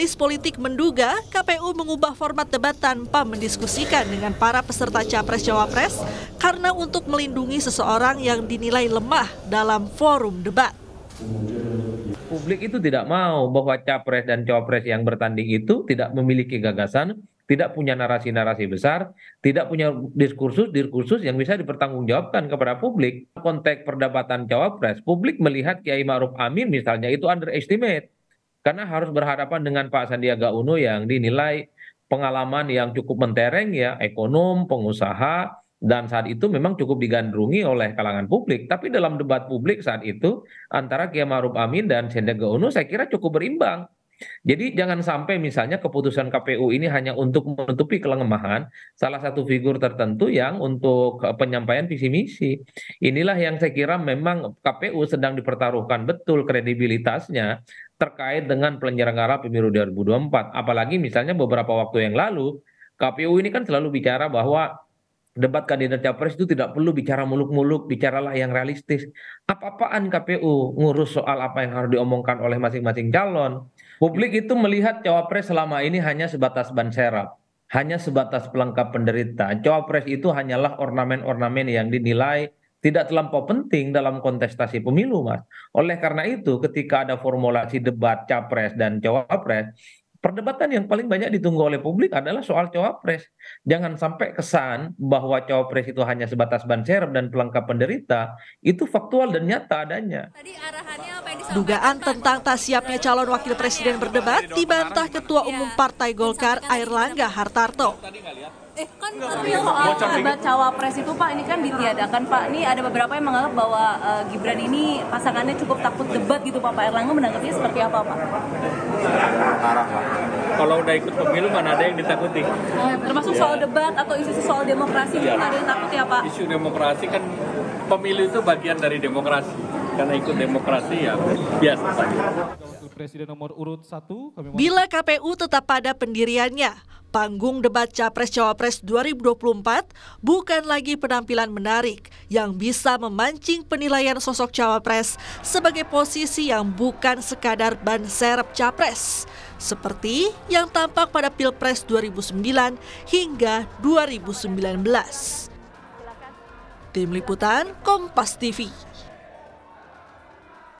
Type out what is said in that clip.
Analis politik menduga KPU mengubah format debat tanpa mendiskusikan dengan para peserta Capres-Cawapres karena untuk melindungi seseorang yang dinilai lemah dalam forum debat. Publik itu tidak mau bahwa Capres dan Cawapres yang bertanding itu tidak memiliki gagasan, tidak punya narasi-narasi besar, tidak punya diskursus yang bisa dipertanggungjawabkan kepada publik. Konteks perdebatan Cawapres, publik melihat Kiai Ma'ruf Amin misalnya itu underestimate. Karena harus berhadapan dengan Pak Sandiaga Uno yang dinilai pengalaman yang cukup mentereng ya, ekonom, pengusaha, dan saat itu memang cukup digandrungi oleh kalangan publik. Tapi dalam debat publik saat itu antara Kiai Ma'ruf Amin dan Sandiaga Uno saya kira cukup berimbang. Jadi jangan sampai misalnya keputusan KPU ini hanya untuk menutupi kelemahan salah satu figur tertentu yang untuk penyampaian visi misi. Inilah yang saya kira memang KPU sedang dipertaruhkan betul kredibilitasnya terkait dengan penyelenggara pemilu 2024. Apalagi misalnya beberapa waktu yang lalu KPU ini kan selalu bicara bahwa debat kandidat capres itu tidak perlu bicara muluk-muluk, bicaralah yang realistis. Apa-apaan KPU ngurus soal apa yang harus diomongkan oleh masing-masing calon. Publik itu melihat cawapres selama ini hanya sebatas ban serap, hanya sebatas pelengkap penderita. Cawapres itu hanyalah ornamen-ornamen yang dinilai tidak terlampau penting dalam kontestasi pemilu, Mas. Oleh karena itu, ketika ada formulasi debat capres dan cawapres, perdebatan yang paling banyak ditunggu oleh publik adalah soal cawapres. Jangan sampai kesan bahwa cawapres itu hanya sebatas ban serep dan pelengkap penderita, itu faktual dan nyata adanya. Dugaan tentang tak siapnya calon wakil presiden berdebat dibantah Ketua Umum Partai Golkar Airlangga Hartarto. Kan tapi soal debat cawapres itu Pak, ini kan ditiadakan Pak. Ini ada beberapa yang menganggap bahwa Gibran ini pasangannya cukup takut debat gitu Pak. Pak Airlangga menanggapinya seperti apa Pak? Kalau udah ikut pemilu mana ada yang ditakuti? Termasuk soal debat atau isu soal demokrasi itu ada yang takut ya Pak? Isu demokrasi kan pemilu itu bagian dari demokrasi. Karena ikut demokrasi ya biasa saja. Presiden nomor urut 1. Bila KPU tetap pada pendiriannya, panggung debat Capres-Cawapres 2024 bukan lagi penampilan menarik yang bisa memancing penilaian sosok Cawapres sebagai posisi yang bukan sekadar ban serep Capres, seperti yang tampak pada Pilpres 2009 hingga 2019. Tim Liputan Kompas TV.